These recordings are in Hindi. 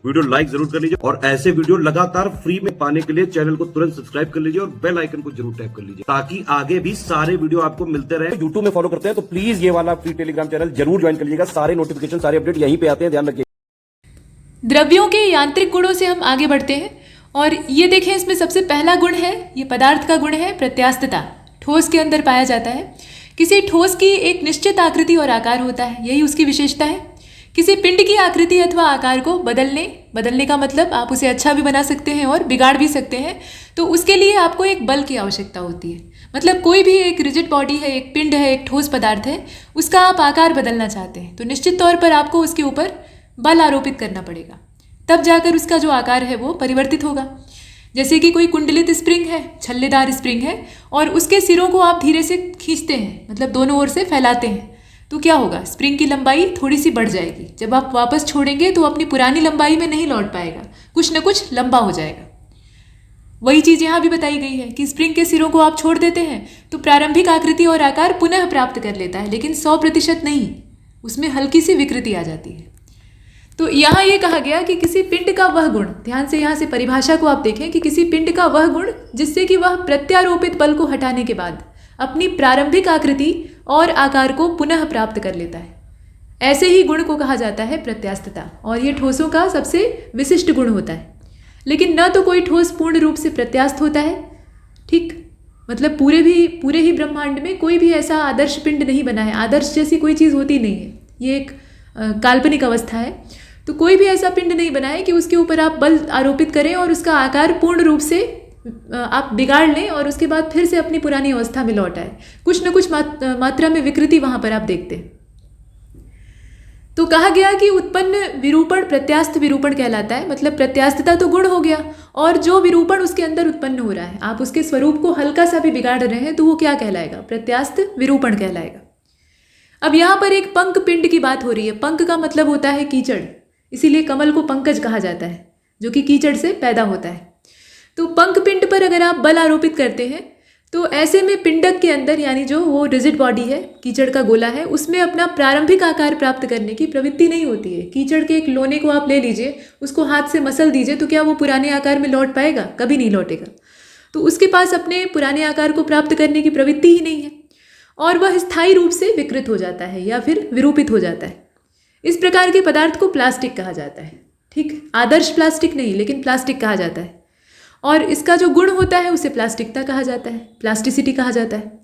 वीडियो लाइक जरूर कर लीजिए और ऐसे वीडियो लगातार फ्री में पाने के लिए चैनल को तुरंत सब्सक्राइब कर लीजिए और बेल आइकन को जरूर टैप कर लीजिए ताकि आगे भी सारे वीडियो आपको मिलते रहे। यूट्यूब में फॉलो करते हैं तो प्लीज ये वाला फ्री टेलीग्राम चैनल जरूर ज्वाइन कर लीजिएगा। सारे नोटिफिकेशन सारे अपडेट यहीं पे आते हैं, ध्यान रखिए। द्रव्यों के यांत्रिक गुणों से हम आगे बढ़ते हैं और ये देखें, इसमें सबसे पहला गुण है, ये पदार्थ का गुण है प्रत्यास्थता। ठोस के अंदर पाया जाता है। किसी ठोस की एक निश्चित आकृति और आकार होता है, यही उसकी विशेषता है। किसी पिंड की आकृति अथवा आकार को बदलने का मतलब आप उसे अच्छा भी बना सकते हैं और बिगाड़ भी सकते हैं। तो उसके लिए आपको एक बल की आवश्यकता होती है। मतलब कोई भी एक रिजिड बॉडी है, एक पिंड है, एक ठोस पदार्थ है, उसका आप आकार बदलना चाहते हैं तो निश्चित तौर पर आपको उसके ऊपर बल आरोपित करना पड़ेगा, तब जाकर उसका जो आकार है वो परिवर्तित होगा। जैसे कि कोई कुंडलित स्प्रिंग है, छल्लेदार स्प्रिंग है और उसके सिरों को आप धीरे से खींचते हैं, मतलब दोनों ओर से फैलाते हैं, तो क्या होगा, स्प्रिंग की लंबाई थोड़ी सी बढ़ जाएगी। जब आप वापस छोड़ेंगे तो अपनी पुरानी लंबाई में नहीं लौट पाएगा, कुछ न कुछ लंबा हो जाएगा। वही चीज़ यहाँ भी बताई गई है कि स्प्रिंग के सिरों को आप छोड़ देते हैं तो प्रारंभिक आकृति और आकार पुनः प्राप्त कर लेता है, लेकिन 100% नहीं, उसमें हल्की सी विकृति आ जाती है। तो यहाँ ये कहा गया कि किसी पिंड का वह गुण, ध्यान से यहाँ से परिभाषा को आप देखें कि किसी पिंड का वह गुण जिससे कि वह प्रत्यारोपित बल को हटाने के बाद अपनी प्रारंभिक आकृति और आकार को पुनः प्राप्त कर लेता है, ऐसे ही गुण को कहा जाता है प्रत्यास्थता। और ये ठोसों का सबसे विशिष्ट गुण होता है। लेकिन न तो कोई ठोस पूर्ण रूप से प्रत्यास्थ होता है, ठीक, मतलब पूरे ही ब्रह्मांड में कोई भी ऐसा आदर्श पिंड नहीं बना है। आदर्श जैसी कोई चीज़ होती नहीं है, ये एक काल्पनिक अवस्था है। तो कोई भी ऐसा पिंड नहीं बना है कि उसके ऊपर आप बल आरोपित करें और उसका आकार पूर्ण रूप से आप बिगाड़ लें और उसके बाद फिर से अपनी पुरानी अवस्था में लौट आए। कुछ न कुछ मात्रा में विकृति वहाँ पर आप देखते हैं। तो कहा गया कि उत्पन्न विरूपण प्रत्यास्थ विरूपण कहलाता है। मतलब प्रत्यास्थता तो गुण हो गया और जो विरूपण उसके अंदर उत्पन्न हो रहा है, आप उसके स्वरूप को हल्का सा भी बिगाड़ रहे हैं तो वो क्या कहलाएगा, प्रत्यास्थ विरूपण कहलाएगा। अब यहाँ पर एक पंक पिंड की बात हो रही है। पंक का मतलब होता है कीचड़, इसीलिए कमल को पंकज कहा जाता है, जो कि कीचड़ से पैदा होता है। तो पंक पिंड पर अगर आप बल आरोपित करते हैं तो ऐसे में पिंडक के अंदर, यानी जो वो रिजिड बॉडी है, कीचड़ का गोला है, उसमें अपना प्रारंभिक आकार प्राप्त करने की प्रवृत्ति नहीं होती है। कीचड़ के एक लोने को आप ले लीजिए, उसको हाथ से मसल दीजिए, तो क्या वो पुराने आकार में लौट पाएगा? कभी नहीं लौटेगा। तो उसके पास अपने पुराने आकार को प्राप्त करने की प्रवृत्ति ही नहीं है और वह स्थायी रूप से विकृत हो जाता है या फिर विरूपित हो जाता है। इस प्रकार के पदार्थ को प्लास्टिक कहा जाता है। ठीक, आदर्श प्लास्टिक नहीं, लेकिन प्लास्टिक कहा जाता है। और इसका जो गुण होता है उसे प्लास्टिकता कहा जाता है, प्लास्टिसिटी कहा जाता है।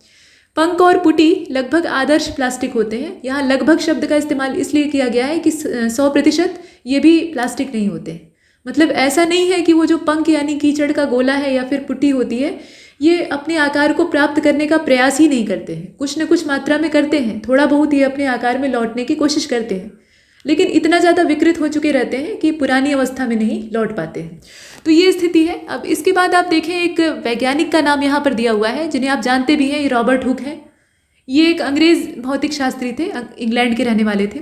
पंक और पुटी लगभग आदर्श प्लास्टिक होते हैं। यहाँ लगभग शब्द का इस्तेमाल इसलिए किया गया है कि 100% ये भी प्लास्टिक नहीं होते। मतलब ऐसा नहीं है कि वो जो पंक यानी कीचड़ का गोला है या फिर पुटी होती है, ये अपने आकार को प्राप्त करने का प्रयास ही नहीं करते हैं। कुछ न कुछ मात्रा में करते हैं, थोड़ा बहुत ये अपने आकार में लौटने की कोशिश करते हैं, लेकिन इतना ज़्यादा विकृत हो चुके रहते हैं कि पुरानी अवस्था में नहीं लौट पाते हैं। तो ये स्थिति है। अब इसके बाद आप देखें, एक वैज्ञानिक का नाम यहाँ पर दिया हुआ है जिन्हें आप जानते भी हैं, ये रॉबर्ट हुक हैं। ये एक अंग्रेज भौतिक शास्त्री थे, इंग्लैंड के रहने वाले थे।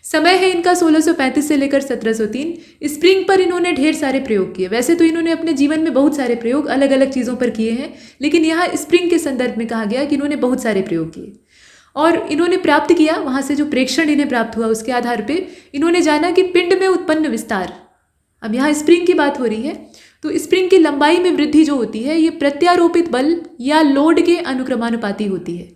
समय है इनका 1635 से लेकर 1703। स्प्रिंग पर इन्होंने ढेर सारे प्रयोग किए। वैसे तो इन्होंने अपने जीवन में बहुत सारे प्रयोग अलग अलग चीज़ों पर किए हैं, लेकिन यहाँ स्प्रिंग के संदर्भ में कहा गया कि इन्होंने बहुत सारे प्रयोग किए और इन्होंने प्राप्त किया, वहाँ से जो प्रेक्षण इन्हें प्राप्त हुआ उसके आधार पे इन्होंने जाना कि पिंड में उत्पन्न विस्तार, अब यहाँ स्प्रिंग की बात हो रही है, तो स्प्रिंग की लंबाई में वृद्धि जो होती है ये प्रत्यारोपित बल या लोड के अनुक्रमानुपाती होती है।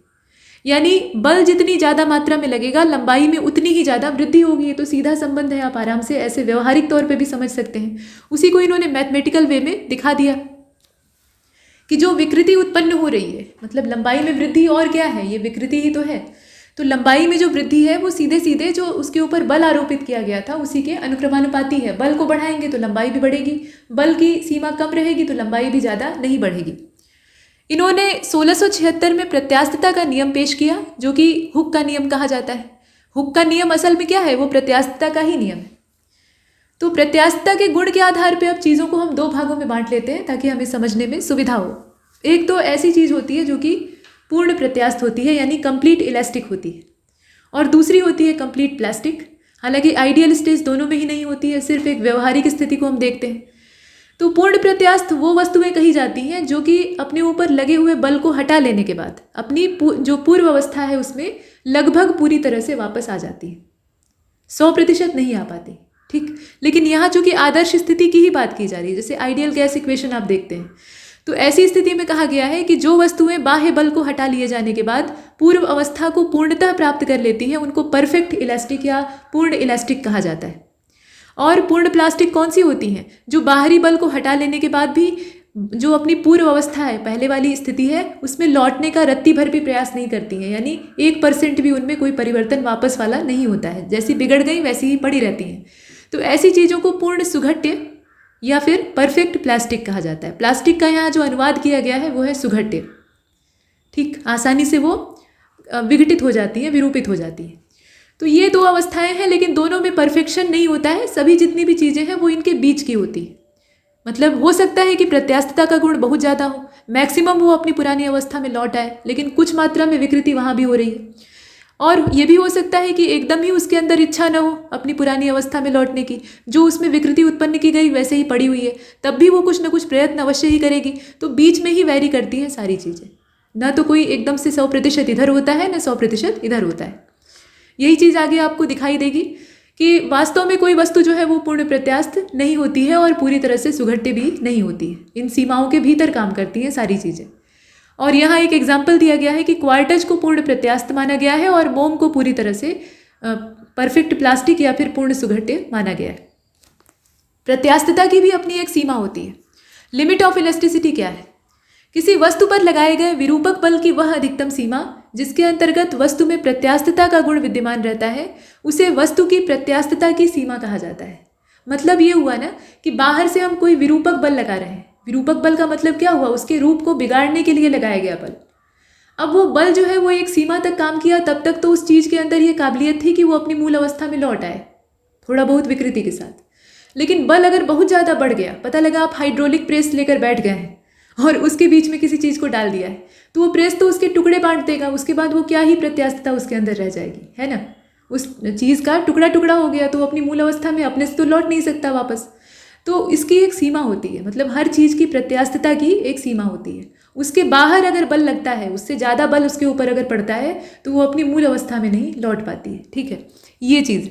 यानी बल जितनी ज़्यादा मात्रा में लगेगा, लंबाई में उतनी ही ज़्यादा वृद्धि होगी। ये तो सीधा संबंध है, आप आराम से ऐसे व्यवहारिक तौर पे भी समझ सकते हैं। उसी को इन्होंने मैथमेटिकल वे में दिखा दिया कि जो विकृति उत्पन्न हो रही है, मतलब लंबाई में वृद्धि और क्या है, ये विकृति ही तो है। तो लंबाई में जो वृद्धि है वो सीधे सीधे जो उसके ऊपर बल आरोपित किया गया था उसी के अनुक्रमानुपाती है। बल को बढ़ाएंगे तो लंबाई भी बढ़ेगी, बल की सीमा कम रहेगी तो लंबाई भी ज़्यादा नहीं बढ़ेगी। इन्होंने 1676 में प्रत्यास्थता का नियम पेश किया, जो कि हुक का नियम कहा जाता है। हुक का नियम असल में क्या है, वो प्रत्यास्थता का ही नियम है। तो प्रत्यास्थता के गुण के आधार पर अब चीज़ों को हम दो भागों में बांट लेते हैं ताकि हमें समझने में सुविधा हो। एक तो ऐसी चीज़ होती है जो कि पूर्ण प्रत्यास्थ होती है, यानी कंप्लीट इलास्टिक होती है, और दूसरी होती है कंप्लीट प्लास्टिक। हालांकि आइडियल स्टेज दोनों में ही नहीं होती है, सिर्फ एक व्यवहारिक स्थिति को हम देखते हैं। तो पूर्ण प्रत्यास्थ वो वस्तुएं कही जाती हैं जो कि अपने ऊपर लगे हुए बल को हटा लेने के बाद अपनी जो पूर्व अवस्था है उसमें लगभग पूरी तरह से वापस आ जाती है, 100% नहीं आ पाती। ठीक। लेकिन यहाँ चूंकि आदर्श स्थिति की ही बात की जा रही है, जैसे आइडियल गैस इक्वेशन आप देखते हैं, तो ऐसी स्थिति में कहा गया है कि जो वस्तुएं बाह्य बल को हटा लिए जाने के बाद पूर्व अवस्था को पूर्णतः प्राप्त कर लेती हैं उनको परफेक्ट इलास्टिक या पूर्ण इलास्टिक कहा जाता है। और पूर्ण प्लास्टिक कौन सी होती हैं? जो बाहरी बल को हटा लेने के बाद भी जो अपनी पूर्व अवस्था है, पहले वाली स्थिति है, उसमें लौटने का रत्ती भर भी प्रयास नहीं करती हैं, यानी 1% भी उनमें कोई परिवर्तन वापस वाला नहीं होता है, जैसी बिगड़ गई वैसी ही पड़ी रहती हैं। तो ऐसी चीज़ों को पूर्ण सुघट्य या फिर परफेक्ट प्लास्टिक कहा जाता है। प्लास्टिक का यहाँ जो अनुवाद किया गया है वो है सुघट्य। ठीक, आसानी से वो विघटित हो जाती है, विरूपित हो जाती है। तो ये दो अवस्थाएं हैं, लेकिन दोनों में परफेक्शन नहीं होता है। सभी जितनी भी चीज़ें हैं वो इनके बीच की होती है। मतलब हो सकता है कि प्रत्यास्थता का गुण बहुत ज़्यादा हो, मैक्सिमम वो अपनी पुरानी अवस्था में लौट आए, लेकिन कुछ मात्रा में विकृति वहाँ भी हो रही है। और ये भी हो सकता है कि एकदम ही उसके अंदर इच्छा न हो अपनी पुरानी अवस्था में लौटने की, जो उसमें विकृति उत्पन्न की गई वैसे ही पड़ी हुई है, तब भी वो कुछ न कुछ प्रयत्न अवश्य ही करेगी। तो बीच में ही वैरी करती हैं सारी चीज़ें, ना तो कोई एकदम से 100% इधर होता है, ना 100% इधर होता है। यही चीज़ आगे आपको दिखाई देगी कि वास्तव में कोई वस्तु जो है वो पूर्ण प्रत्यास्थ नहीं होती है और पूरी तरह से सुघट्य भी नहीं होती है। इन सीमाओं के भीतर काम करती हैं सारी चीज़ें। और यहाँ एक एग्जाम्पल दिया गया है कि क्वार्टज को पूर्ण प्रत्यास्थ माना गया है और मोम को पूरी तरह से परफेक्ट प्लास्टिक या फिर पूर्ण सुघट्य माना गया है। प्रत्यास्थता की भी अपनी एक सीमा होती है। लिमिट ऑफ इलास्टिसिटी क्या है? किसी वस्तु पर लगाए गए विरूपक बल की वह अधिकतम सीमा जिसके अंतर्गत वस्तु में प्रत्यास्थता का गुण विद्यमान रहता है, उसे वस्तु की प्रत्यास्थता की सीमा कहा जाता है। मतलब ये हुआ ना कि बाहर से हम कोई विरूपक बल लगा रहे हैं। विरूपक बल का मतलब क्या हुआ? उसके रूप को बिगाड़ने के लिए लगाया गया बल। अब वो बल जो है वो एक सीमा तक काम किया, तब तक तो उस चीज़ के अंदर ये काबिलियत थी कि वो अपनी मूल अवस्था में लौट आए, थोड़ा बहुत विकृति के साथ। लेकिन बल अगर बहुत ज़्यादा बढ़ गया, पता लगा आप हाइड्रोलिक प्रेस लेकर बैठ गए हैं और उसके बीच में किसी चीज़ को डाल दिया है, तो वो प्रेस तो उसके टुकड़े बांट देगा, उसके बाद वो क्या ही प्रत्यास्थता उसके अंदर रह जाएगी, है ना। उस चीज़ का टुकड़ा टुकड़ा हो गया तो अपनी मूल अवस्था में अपने से तो लौट नहीं सकता वापस। तो इसकी एक सीमा होती है, मतलब हर चीज़ की प्रत्यास्थता की एक सीमा होती है। उसके बाहर अगर बल लगता है, उससे ज़्यादा बल उसके ऊपर अगर पड़ता है, तो वो अपनी मूल अवस्था में नहीं लौट पाती है। ठीक है, ये चीज़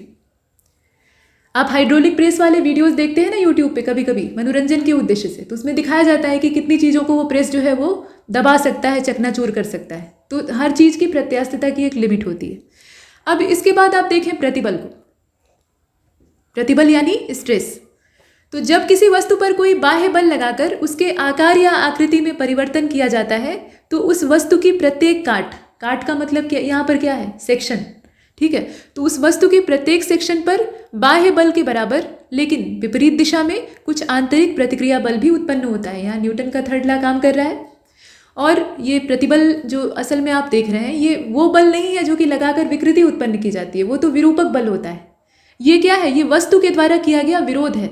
आप हाइड्रोलिक प्रेस वाले वीडियोस देखते हैं ना यूट्यूब पे कभी कभी मनोरंजन के उद्देश्य से, तो उसमें दिखाया जाता है कि कितनी चीज़ों को वो प्रेस जो है वो दबा सकता है, चकनाचूर कर सकता है। तो हर चीज़ की प्रत्यास्थता की एक लिमिट होती है। अब इसके बाद आप देखें प्रतिबल को। प्रतिबल यानी स्ट्रेस। तो जब किसी वस्तु पर कोई बाह्य बल लगाकर उसके आकार या आकृति में परिवर्तन किया जाता है, तो उस वस्तु की प्रत्येक काट का मतलब क्या, यहाँ पर क्या है? सेक्शन। ठीक है, तो उस वस्तु के प्रत्येक सेक्शन पर बाह्य बल के बराबर लेकिन विपरीत दिशा में कुछ आंतरिक प्रतिक्रिया बल भी उत्पन्न होता है। यहाँ न्यूटन का थर्ड लॉ काम कर रहा है। और ये प्रतिबल जो असल में आप देख रहे हैं, ये वो बल नहीं है जो कि लगाकर विकृति उत्पन्न की जाती है, वो तो विरूपक बल होता है। ये क्या है? ये वस्तु के द्वारा किया गया विरोध है।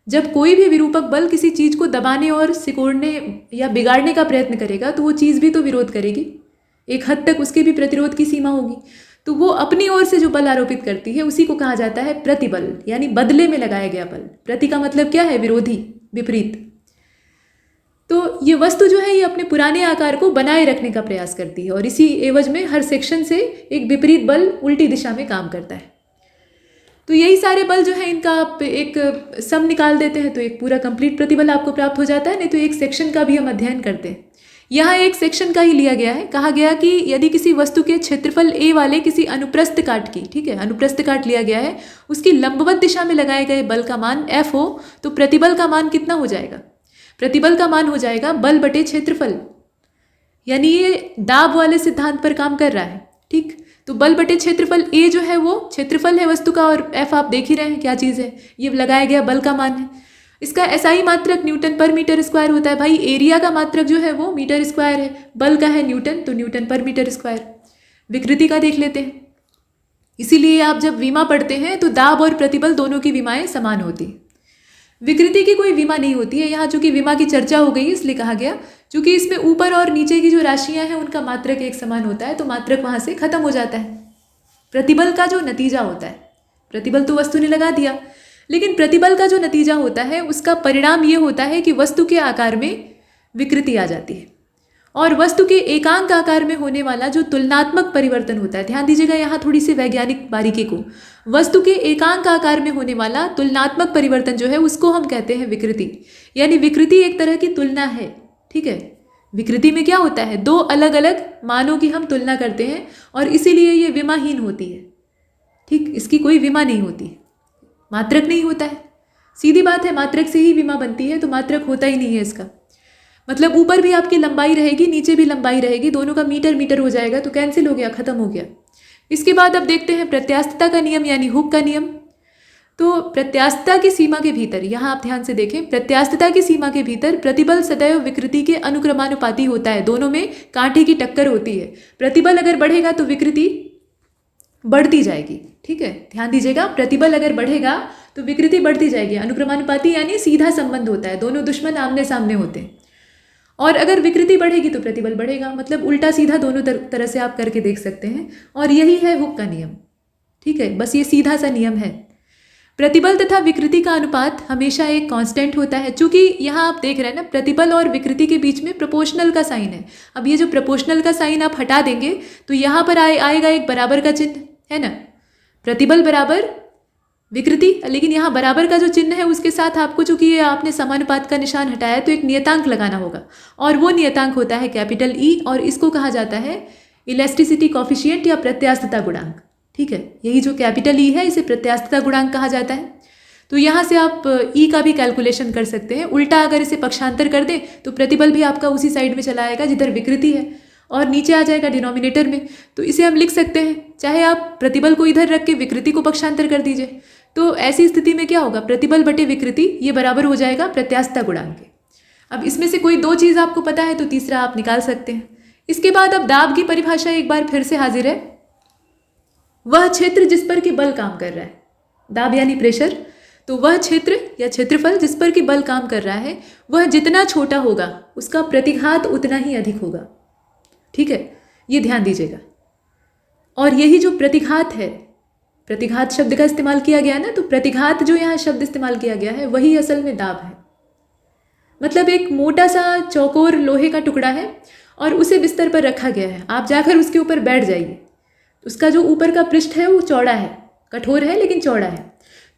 जब कोई भी विरूपक बल किसी चीज़ को दबाने और सिकोड़ने या बिगाड़ने का प्रयत्न करेगा, तो वो चीज़ भी तो विरोध करेगी, एक हद तक उसके भी प्रतिरोध की सीमा होगी। तो वो अपनी ओर से जो बल आरोपित करती है उसी को कहा जाता है प्रतिबल, यानी बदले में लगाया गया बल। प्रति का मतलब क्या है? विरोधी, विपरीत। तो ये वस्तु जो है ये अपने पुराने आकार को बनाए रखने का प्रयास करती है और इसी एवज में हर सेक्शन से एक विपरीत बल उल्टी दिशा में काम करता है। तो यही सारे बल जो है इनका आप एक सम निकाल देते हैं तो एक पूरा कंप्लीट प्रतिबल आपको प्राप्त हो जाता है। नहीं तो एक सेक्शन का भी हम अध्ययन करते हैं। यहाँ एक सेक्शन का ही लिया गया है। कहा गया कि यदि किसी वस्तु के क्षेत्रफल a वाले किसी अनुप्रस्थ काट की, ठीक है, अनुप्रस्थ काट लिया गया है, उसकी लंबवत दिशा में लगाए गए बल का मान F हो, तो प्रतिबल का मान कितना हो जाएगा? प्रतिबल का मान हो जाएगा बल बटे क्षेत्रफल, यानी ये दाब वाले सिद्धांत पर काम कर रहा है। ठीक, तो बल बटे क्षेत्रफल A जो है वो क्षेत्रफल है वस्तु का और F आप देख ही रहे हैं क्या चीज़ है, ये लगाया गया बल का मान है। इसका SI मात्रक न्यूटन पर मीटर स्क्वायर होता है। भाई एरिया का मात्रक जो है वो मीटर स्क्वायर है, बल का है न्यूटन, तो न्यूटन पर मीटर स्क्वायर। विकृति का देख लेते हैं। इसीलिए आप जब विमा पढ़ते हैं तो दाब और प्रतिबल दोनों की विमाएं समान होती हैं। विकृति की कोई विमा नहीं होती है। यहाँ चूंकि विमा की चर्चा हो गई इसलिए कहा गया, चूंकि इसमें ऊपर और नीचे की जो राशियां हैं उनका मात्रक एक समान होता है, तो मात्रक वहाँ से खत्म हो जाता है। प्रतिबल का जो नतीजा होता है, प्रतिबल तो वस्तु ने लगा दिया, लेकिन प्रतिबल का जो नतीजा होता है उसका परिणाम ये होता है कि वस्तु के आकार में विकृति आ जाती है और वस्तु के एकांक आकार में होने वाला जो तुलनात्मक परिवर्तन होता है, ध्यान दीजिएगा यहाँ थोड़ी सी वैज्ञानिक बारीकी को, वस्तु के एकांक आकार में होने वाला तुलनात्मक परिवर्तन जो है उसको हम कहते हैं विकृति। यानी विकृति एक तरह की तुलना है, ठीक है। विकृति में क्या होता है, दो अलग अलग मानों की हम तुलना करते हैं और इसीलिए ये विमाहीन होती है, ठीक। इसकी कोई विमा नहीं होती, मात्रक नहीं होता है, सीधी बात है, मात्रक से ही विमा बनती है, तो मात्रक होता ही नहीं है इसका। मतलब ऊपर भी आपकी लंबाई रहेगी, नीचे भी लंबाई रहेगी, दोनों का मीटर मीटर हो जाएगा, तो कैंसिल हो गया, खत्म हो गया। इसके बाद अब देखते हैं प्रत्यास्थता का नियम यानी हुक का नियम। तो प्रत्यास्थता की सीमा के भीतर, यहाँ आप ध्यान से देखें, प्रत्यास्थता की सीमा के भीतर प्रतिबल सदैव विकृति के अनुक्रमानुपाती होता है, दोनों में कांटे की टक्कर होती है। प्रतिबल अगर बढ़ेगा तो विकृति बढ़ती जाएगी, ठीक है, ध्यान दीजिएगा। प्रतिबल अगर बढ़ेगा तो विकृति बढ़ती जाएगी, अनुक्रमानुपाती यानी सीधा संबंध होता है, दोनों दुश्मन आमने सामने होते हैं। और अगर विकृति बढ़ेगी तो प्रतिबल बढ़ेगा, मतलब उल्टा सीधा दोनों तरह से आप करके देख सकते हैं। और यही है हुक का नियम, ठीक है, बस ये सीधा सा नियम है। प्रतिबल तथा विकृति का अनुपात हमेशा एक कांस्टेंट होता है। चूंकि यहाँ आप देख रहे हैं ना, प्रतिबल और विकृति के बीच में प्रोपोर्शनल का साइन है। अब ये जो प्रोपोर्शनल का साइन आप हटा देंगे तो यहाँ पर आएगा एक बराबर का चिन्ह, है ना, प्रतिबल बराबर विकृति, लेकिन यहाँ बराबर का जो चिन्ह है उसके साथ आपको, चूंकि ये आपने समानुपात का निशान हटाया है, तो एक नियतांक लगाना होगा, और वो नियतांक होता है कैपिटल ई, और इसको कहा जाता है इलास्टिसिटी कॉफिशिएंट या प्रत्यास्थता गुणांक, ठीक है। यही जो कैपिटल ई है इसे प्रत्यास्थता गुणांक कहा जाता है। तो यहाँ से आप ई का भी कैलकुलेशन कर सकते हैं। उल्टा अगर इसे पक्षांतर कर दें तो प्रतिबल भी आपका उसी साइड में चला आएगा जिधर विकृति है, और नीचे आ जाएगा डिनोमिनेटर में। तो इसे हम लिख सकते हैं, चाहे आप प्रतिबल को इधर रख के विकृति को पक्षांतर कर दीजिए, तो ऐसी स्थिति में क्या होगा, प्रतिबल बटे विकृति ये बराबर हो जाएगा प्रत्यास्थता गुणांक के। अब इसमें से कोई दो चीज़ आपको पता है तो तीसरा आप निकाल सकते हैं। इसके बाद अब दाब की परिभाषा एक बार फिर से हाजिर है। वह क्षेत्र जिस पर कि बल काम कर रहा है, दाब यानी प्रेशर, तो वह क्षेत्र या क्षेत्रफल जिस पर कि बल काम कर रहा है वह जितना छोटा होगा उसका प्रतिघात उतना ही अधिक होगा, ठीक है, ये ध्यान दीजिएगा। और यही जो प्रतिघात है, प्रतिघात शब्द का इस्तेमाल किया गया ना, तो प्रतिघात जो यहाँ शब्द इस्तेमाल किया गया है वही असल में दाब है। मतलब एक मोटा सा चौकोर लोहे का टुकड़ा है और उसे बिस्तर पर रखा गया है, आप जाकर उसके ऊपर बैठ जाइए, उसका जो ऊपर का पृष्ठ है वो चौड़ा है, कठोर है लेकिन चौड़ा है,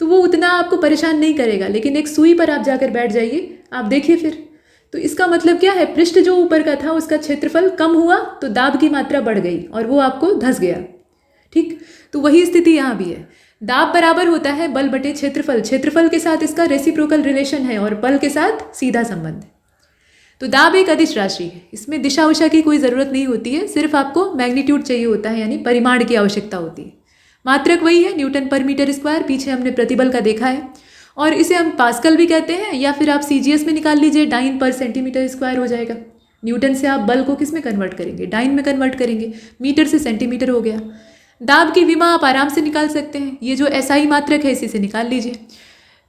तो वो उतना आपको परेशान नहीं करेगा। लेकिन एक सुई पर आप जाकर बैठ जाइए, आप देखिए फिर, तो इसका मतलब क्या है, पृष्ठ जो ऊपर का था उसका क्षेत्रफल कम हुआ तो दाब की मात्रा बढ़ गई और वो आपको धंस गया, ठीक। तो वही स्थिति यहाँ भी है, दाब बराबर होता है बल बटे क्षेत्रफल, क्षेत्रफल के साथ इसका रेसिप्रोकल रिलेशन है और बल के साथ सीधा संबंध है। तो दाब एक अदिश राशि है, इसमें दिशा उशा की कोई ज़रूरत नहीं होती है, सिर्फ आपको मैग्नीट्यूड चाहिए होता है, यानी परिमाण की आवश्यकता होती है। मात्रक वही है, न्यूटन पर मीटर स्क्वायर, पीछे हमने प्रतिबल का देखा है, और इसे हम पास्कल भी कहते हैं, या फिर आप सीजीएस में निकाल लीजिए, डाइन पर सेंटीमीटर स्क्वायर हो जाएगा। न्यूटन से आप बल को किस में कन्वर्ट करेंगे, डाइन में कन्वर्ट करेंगे, मीटर से सेंटीमीटर हो गया। दाब की विमा आप आराम से निकाल सकते हैं, ये जो एसआई मात्रक है इसी से निकाल लीजिए।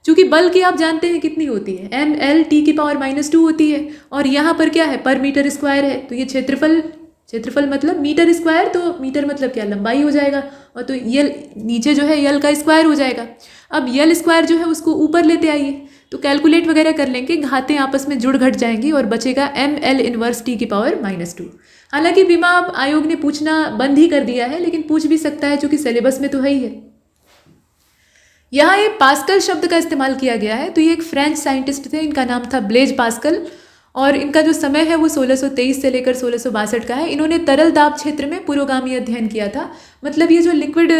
चूँकि बल की आप जानते हैं कितनी होती है, ml(T⁻²) होती है, और यहाँ पर क्या है, पर मीटर स्क्वायर है, तो ये क्षेत्रफल मतलब मीटर स्क्वायर, तो मीटर मतलब क्या, लंबाई हो जाएगा, और तो यल नीचे जो है यल का स्क्वायर हो जाएगा। अब यल स्क्वायर जो है उसको ऊपर लेते आइए, तो कैलकुलेट वगैरह कर लेंगे, घातें आपस में जुड़ घट जाएंगी और बचेगा ml−T⁻²। हालांकि विमा आयोग ने पूछना बंद ही कर दिया है, लेकिन पूछ भी सकता है चूँकि सिलेबस में तो है ही है। यहाँ ये पास्कल शब्द का इस्तेमाल किया गया है, तो ये एक फ्रेंच साइंटिस्ट थे, इनका नाम था ब्लेज पास्कल, और इनका जो समय है वो 1623 से लेकर 1662 का है। इन्होंने तरल दाब क्षेत्र में पुरोगामी अध्ययन किया था, मतलब ये जो लिक्विड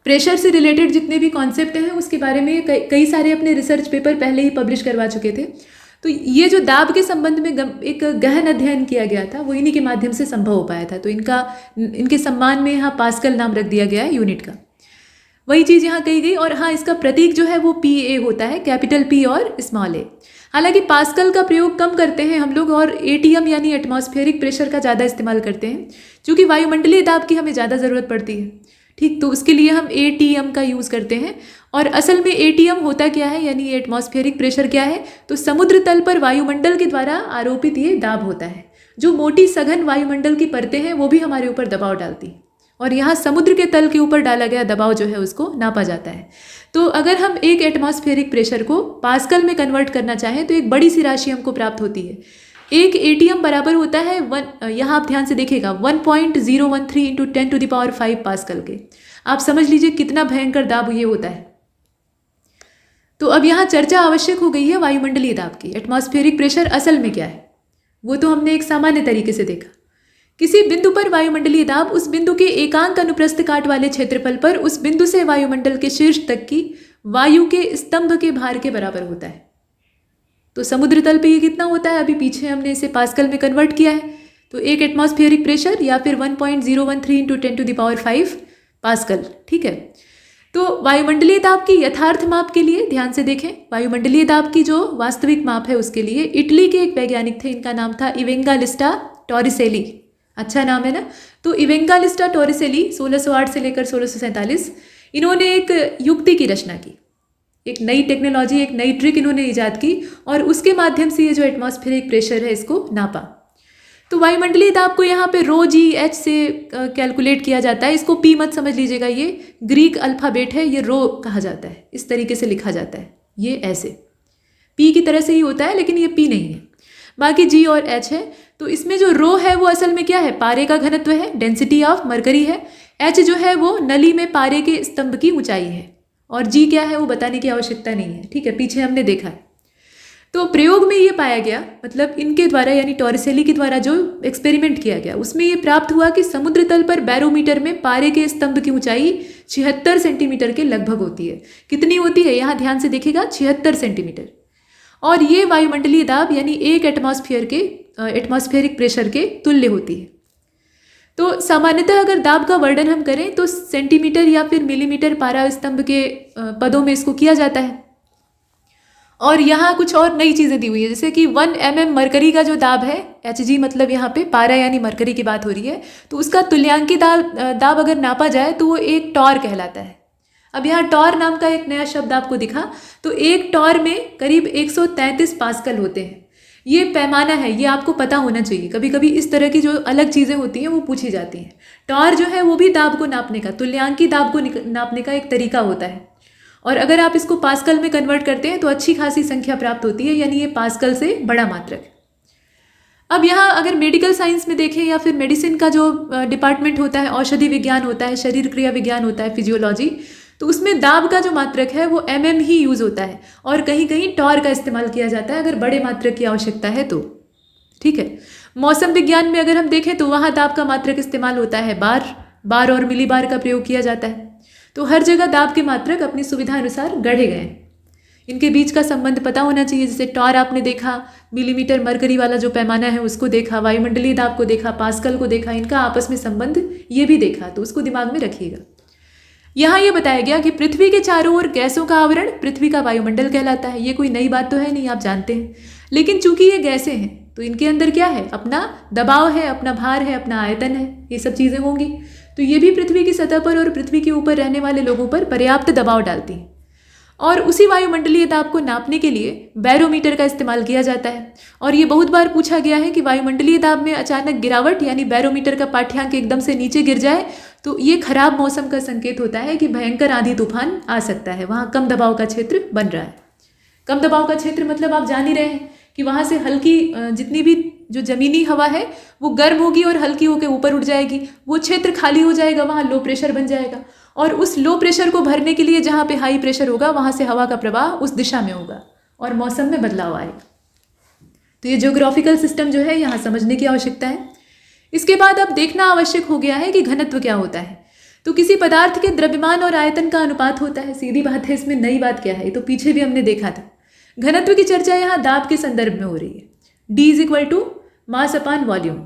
प्रेशर से रिलेटेड जितने भी कॉन्सेप्ट हैं उसके बारे में कई सारे अपने रिसर्च पेपर पहले ही पब्लिश करवा चुके थे। तो ये जो दाब के संबंध में एक गहन अध्ययन किया गया था वो इन्हीं के माध्यम से संभव हो पाया था, तो इनके सम्मान में यहाँ पास्कल नाम रख दिया गया है यूनिट का। वही चीज़ यहाँ कही गई, और हाँ इसका प्रतीक जो है वो PA होता है, कैपिटल P और स्मॉल a। हालांकि पास्कल का प्रयोग कम करते हैं हम लोग, और ATM यानी एटमॉस्फेरिक प्रेशर का ज़्यादा इस्तेमाल करते हैं, क्योंकि वायुमंडलीय दाब की हमें ज़्यादा ज़रूरत पड़ती है, ठीक। तो उसके लिए हम ATM का यूज़ करते हैं। और असल में ATM होता क्या है, यानी एटमॉस्फेरिक प्रेशर क्या है, तो समुद्र तल पर वायुमंडल के द्वारा आरोपित ये दाब होता है। जो मोटी सघन वायुमंडल की परतें हैं वो भी हमारे ऊपर दबाव डालती हैं, और यहाँ समुद्र के तल के ऊपर डाला गया दबाव जो है उसको नापा जाता है। तो अगर हम एक एटमॉस्फेरिक प्रेशर को पास्कल में कन्वर्ट करना चाहें तो एक बड़ी सी राशि हमको प्राप्त होती है। एक एटीएम बराबर होता है यहाँ आप ध्यान से देखिएगा 1.013 इंटू 10⁵ पास्कल के। आप समझ लीजिए कितना भयंकर दाब ये होता है। तो अब यहाँ चर्चा आवश्यक हो गई है वायुमंडलीय दाब की। एटमॉस्फेरिक प्रेशर असल में क्या है वो तो हमने एक सामान्य तरीके से देखा। किसी बिंदु पर वायुमंडलीय दाब उस बिंदु के एकांक अनुप्रस्थ काट वाले क्षेत्रफल पर उस बिंदु से वायुमंडल के शीर्ष तक की वायु के स्तंभ के भार के बराबर होता है। तो समुद्र तल पे ये कितना होता है, अभी पीछे हमने इसे पास्कल में कन्वर्ट किया है। तो एक एटमॉस्फेरिक प्रेशर या फिर 1.013 इंटू 10⁵ पास्कल, ठीक है। तो वायुमंडलीय दाब की यथार्थ माप के लिए ध्यान से देखें, वायुमंडलीय दाब की जो वास्तविक माप है उसके लिए इटली के एक वैज्ञानिक थे, इनका नाम था इवेंगालिस्टा टॉरिसेली। अच्छा नाम है ना। तो इवेंगालिस्टा टॉरिसेली 1608 से लेकर 1647 इन्होंने एक युक्ति की रचना की, एक नई टेक्नोलॉजी, एक नई ट्रिक इन्होंने ईजाद की और उसके माध्यम से ये जो एटमॉस्फेरिक प्रेशर है इसको नापा। तो वायुमंडलीय दाब को यहाँ पे ρGH से कैलकुलेट किया जाता है। इसको पी मत समझ लीजिएगा, ये ग्रीक अल्फ़ाबेट है, ये रो कहा जाता है, इस तरीके से लिखा जाता है, ये ऐसे पी की तरह से ही होता है लेकिन ये पी नहीं है। बाकी जी और एच है। तो इसमें जो रो है वो असल में क्या है, पारे का घनत्व है, डेंसिटी ऑफ मरकरी है। एच जो है वो नली में पारे के स्तंभ की ऊंचाई है और जी क्या है वो बताने की आवश्यकता नहीं है, ठीक है, पीछे हमने देखा है। तो प्रयोग में ये पाया गया, मतलब इनके द्वारा यानी टॉरिसेली के द्वारा जो एक्सपेरिमेंट किया गया उसमें ये प्राप्त हुआ कि समुद्र तल पर बैरोमीटर में पारे के स्तंभ की ऊंचाई 76 सेंटीमीटर के लगभग होती है। कितनी होती है यहाँ ध्यान से देखिएगा, 76 सेंटीमीटर। और ये वायुमंडलीय दाब यानी एक एटमॉस्फेरिक प्रेशर के तुल्य होती है। तो सामान्यतः अगर दाब का वर्णन हम करें तो सेंटीमीटर या फिर मिलीमीटर पारा स्तंभ के पदों में इसको किया जाता है। और यहाँ कुछ और नई चीज़ें दी हुई है, जैसे कि 1 mm मरकरी का जो दाब है, Hg मतलब यहाँ पे पारा यानी मरकरी की बात हो रही है, तो उसका तुल्यांकी दाब अगर नापा जाए तो वो एक टॉर कहलाता है। अब यहाँ टॉर नाम का एक नया शब्द आपको दिखा, तो एक टॉर में करीब 133 पास्कल होते हैं। ये पैमाना है, ये आपको पता होना चाहिए। कभी कभी इस तरह की जो अलग चीज़ें होती हैं वो पूछी जाती हैं। टॉर जो है वो भी दाब को नापने का, तुल्यांकी दाब को नापने का एक तरीका होता है। और अगर आप इसको पास्कल में कन्वर्ट करते हैं तो अच्छी खासी संख्या प्राप्त होती है, यानी ये पास्कल से बड़ा मात्रक है। अब यहाँ अगर मेडिकल साइंस में देखें या फिर मेडिसिन का जो डिपार्टमेंट होता है, औषधि विज्ञान होता है, शरीर क्रिया विज्ञान होता है, फिजियोलॉजी, तो उसमें दाब का जो मात्रक है वो mm ही यूज़ होता है और कहीं कहीं टॉर का इस्तेमाल किया जाता है अगर बड़े मात्रक की आवश्यकता है तो, ठीक है। मौसम विज्ञान में अगर हम देखें तो वहाँ दाब का मात्रक इस्तेमाल होता है बार और मिली बार का प्रयोग किया जाता है। तो हर जगह दाब के मात्रक अपनी सुविधा अनुसार गढ़े गए। इनके बीच का संबंध पता होना चाहिए। जैसे टॉर आपने देखा, मिलीमीटर मरकरी वाला जो पैमाना है उसको देखा, वायुमंडलीय दाब को देखा, पास्कल को देखा, इनका आपस में संबंध ये भी देखा, तो उसको दिमाग में रखिएगा। यहाँ ये बताया गया कि पृथ्वी के चारों ओर गैसों का आवरण पृथ्वी का वायुमंडल कहलाता है। ये कोई नई बात तो है नहीं, आप जानते हैं। लेकिन चूंकि ये गैसें हैं तो इनके अंदर क्या है, अपना दबाव है, अपना भार है, अपना आयतन है, ये सब चीज़ें होंगी। तो ये भी पृथ्वी की सतह पर और पृथ्वी के ऊपर रहने वाले लोगों पर पर्याप्त दबाव डालती हैं। और उसी वायुमंडलीय दाब को नापने के लिए बैरोमीटर का इस्तेमाल किया जाता है। और ये बहुत बार पूछा गया है कि वायुमंडलीय दाब में अचानक गिरावट यानी बैरोमीटर का पाठ्यांक एकदम से नीचे गिर जाए तो ये खराब मौसम का संकेत होता है कि भयंकर आंधी तूफान आ सकता है, वहाँ कम दबाव का क्षेत्र बन रहा है। कम दबाव का क्षेत्र मतलब आप जान ही रहे हैं कि वहाँ से हल्की जितनी भी जो ज़मीनी हवा है वो गर्म होगी और हल्की होकर ऊपर उठ जाएगी, वो क्षेत्र खाली हो जाएगा, वहाँ लो प्रेशर बन जाएगा। और उस लो प्रेशर को भरने के लिए जहाँ पे हाई प्रेशर होगा वहाँ से हवा का प्रवाह उस दिशा में होगा और मौसम में बदलाव आएगा। तो ये ज्योग्राफिकल सिस्टम जो है यहाँ समझने की आवश्यकता है। इसके बाद अब देखना आवश्यक हो गया है कि घनत्व क्या होता है। तो किसी पदार्थ के द्रव्यमान और आयतन का अनुपात होता है, सीधी बात है, इसमें नई बात क्या है, तो पीछे भी हमने देखा था। घनत्व की चर्चा यहाँ दाब के संदर्भ में हो रही है। D = मास अपान वॉल्यूम।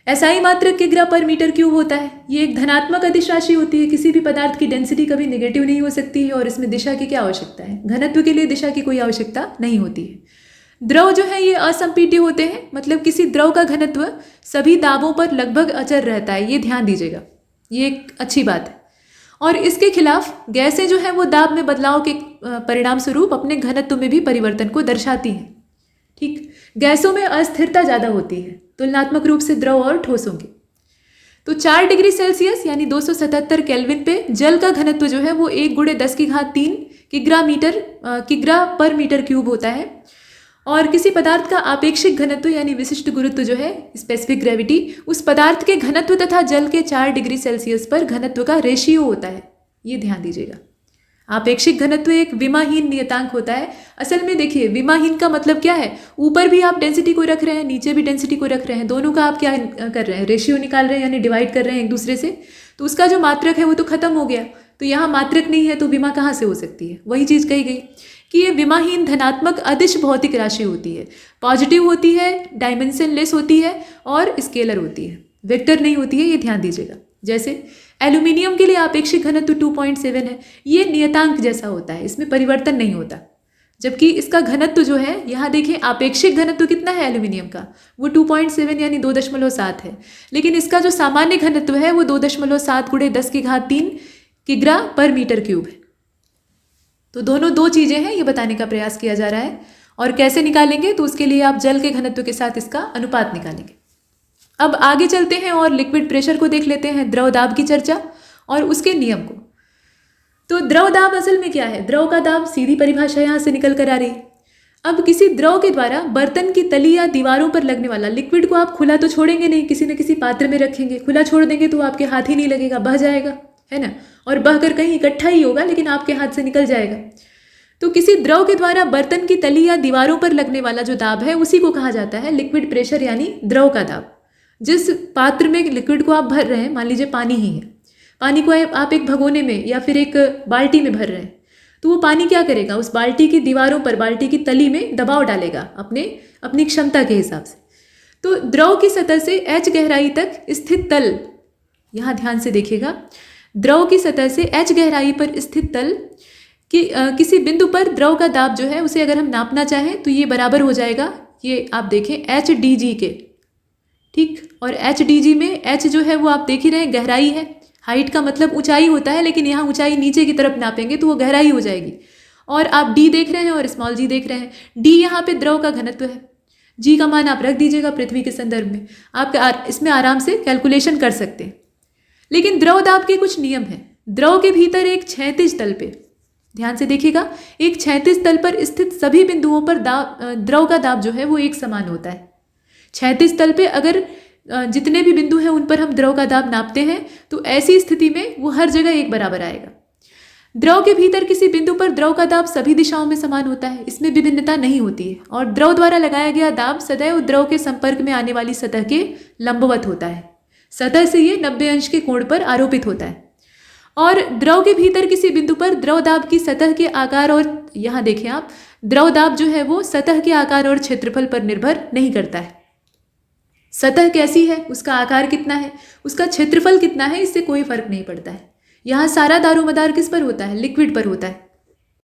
SI मात्रक किग्रा पर मीटर क्यूब होता है। ये एक धनात्मक अदिश राशि होती है। किसी भी पदार्थ की डेंसिटी कभी नेगेटिव नहीं हो सकती है और इसमें दिशा की क्या आवश्यकता है, घनत्व के लिए दिशा की कोई आवश्यकता नहीं होती है। द्रव जो है ये असंपीड्य होते हैं, मतलब किसी द्रव का घनत्व सभी दाबों पर लगभग अचर रहता है, ये ध्यान दीजिएगा, ये एक अच्छी बात है। और इसके खिलाफ गैसें जो हैं वो दाब में बदलाव के परिणाम स्वरूप अपने घनत्व में भी परिवर्तन को दर्शाती हैं। ठीक, गैसों में अस्थिरता ज़्यादा होती है तुलनात्मक रूप से द्रव और ठोसों की। तो 4 डिग्री सेल्सियस यानी 277 केल्विन पे जल का घनत्व जो है वो 1 × 10³ किग्रा पर मीटर क्यूब होता है। और किसी पदार्थ का आपेक्षिक घनत्व यानी विशिष्ट गुरुत्व जो है स्पेसिफिक ग्रेविटी, उस पदार्थ के घनत्व तथा जल के 4 डिग्री सेल्सियस पर घनत्व का रेशियो होता है। ये ध्यान दीजिएगा। आपेक्षिक घनत्व एक विमाहीन नियतांक होता है। असल में देखिए, विमाहीन का मतलब क्या है, ऊपर भी आप डेंसिटी को रख रहे हैं, नीचे भी डेंसिटी को रख रहे हैं, दोनों का आप क्या कर रहे हैं, रेशियो निकाल रहे हैं यानी डिवाइड कर रहे हैं एक दूसरे से, तो उसका जो मात्रक है वो तो खत्म हो गया। तो यहाँ मात्रक नहीं है तो विमा कहाँ से हो सकती है। वही चीज़ कही गई कि ये विमाहीन धनात्मक अदिश भौतिक राशि होती है, पॉजिटिव होती है, डायमेंशनलेस होती है और स्केलर होती है, वेक्टर नहीं होती है। ये ध्यान दीजिएगा। जैसे एल्यूमिनियम के लिए आपेक्षिक घनत्व 2.7 है, ये नियतांक जैसा होता है, इसमें परिवर्तन नहीं होता। जबकि इसका घनत्व जो है, यहाँ देखें आपेक्षिक घनत्व कितना है एल्यूमिनियम का, वो 2.7 यानी 2.7 है, लेकिन इसका जो सामान्य घनत्व है वो 2.7 × 10³ किग्रा पर मीटर क्यूब है। तो दोनों दो चीज़ें हैं, ये बताने का प्रयास किया जा रहा है। और कैसे निकालेंगे, तो उसके लिए आप जल के घनत्व के साथ इसका अनुपात निकालेंगे। अब आगे चलते हैं और लिक्विड प्रेशर को देख लेते हैं, द्रव दाब की चर्चा और उसके नियम को। तो द्रव दाब असल में क्या है, द्रव का दाब सीधी परिभाषा यहाँ से निकल कर आ रही है। अब किसी द्रव के द्वारा बर्तन की तली या दीवारों पर लगने वाला, लिक्विड को आप खुला तो छोड़ेंगे नहीं, किसी न किसी पात्र में रखेंगे, खुला छोड़ देंगे तो आपके हाथ ही नहीं लगेगा, बह जाएगा, है ना, और बहकर कहीं इकट्ठा ही होगा लेकिन आपके हाथ से निकल जाएगा। तो किसी द्रव के द्वारा बर्तन की तली या दीवारों पर लगने वाला जो दाब है उसी को कहा जाता है लिक्विड प्रेशर यानी द्रव का दाब। जिस पात्र में लिक्विड को आप भर रहे हैं, मान लीजिए पानी ही है, पानी को आप एक भगोने में या फिर एक बाल्टी में भर रहे हैं, तो वो पानी क्या करेगा, उस बाल्टी की दीवारों पर, बाल्टी की तली में दबाव डालेगा अपनी क्षमता के हिसाब से। तो द्रव की सतह से h गहराई तक स्थित तल, यहाँ ध्यान से देखिएगा, द्रव की सतह से h गहराई पर स्थित तल कि किसी बिंदु पर द्रव का दाब जो है उसे अगर हम नापना चाहें तो ये बराबर हो जाएगा, ये आप देखें HdG के, ठीक। और HdG में h जो है वो आप देख ही रहे हैं गहराई है, हाइट का मतलब ऊंचाई होता है, लेकिन यहाँ ऊंचाई नीचे की तरफ नापेंगे तो वो गहराई हो जाएगी। और आप d देख रहे हैं और स्मॉल g देख रहे हैं, d यहाँ पे द्रव का घनत्व है, g का मान आप रख दीजिएगा पृथ्वी के संदर्भ में, आप इसमें आराम से कैलकुलेशन कर सकते हैं। लेकिन द्रव दाब के कुछ नियम हैं। द्रव के भीतर एक क्षैतिज तल पे, ध्यान से देखिएगा, एक क्षैतिज तल पर स्थित सभी बिंदुओं पर द्रव का दाब जो है वो एक समान होता है। क्षैतिज तल पे अगर जितने भी बिंदु हैं उन पर हम द्रव का दाब नापते हैं तो ऐसी स्थिति में वो हर जगह एक बराबर आएगा। द्रव के भीतर किसी बिंदु पर द्रव का दाब सभी दिशाओं में समान होता है, इसमें विभिन्नता नहीं होती है। और द्रव द्वारा लगाया गया दाब सदैव द्रव के संपर्क में आने वाली सतह के लंबवत होता है, सतह से ये 90 अंश के कोण पर आरोपित होता है। और द्रव के भीतर किसी बिंदु पर द्रव दाब की सतह के आकार, और यहाँ देखें आप, द्रव दाब जो है वो सतह के आकार और क्षेत्रफल पर निर्भर नहीं करता है। सतह कैसी है, उसका आकार कितना है, उसका क्षेत्रफल कितना है, इससे कोई फर्क नहीं पड़ता है। यहाँ सारा दारोमदार किस पर होता है, लिक्विड पर होता है।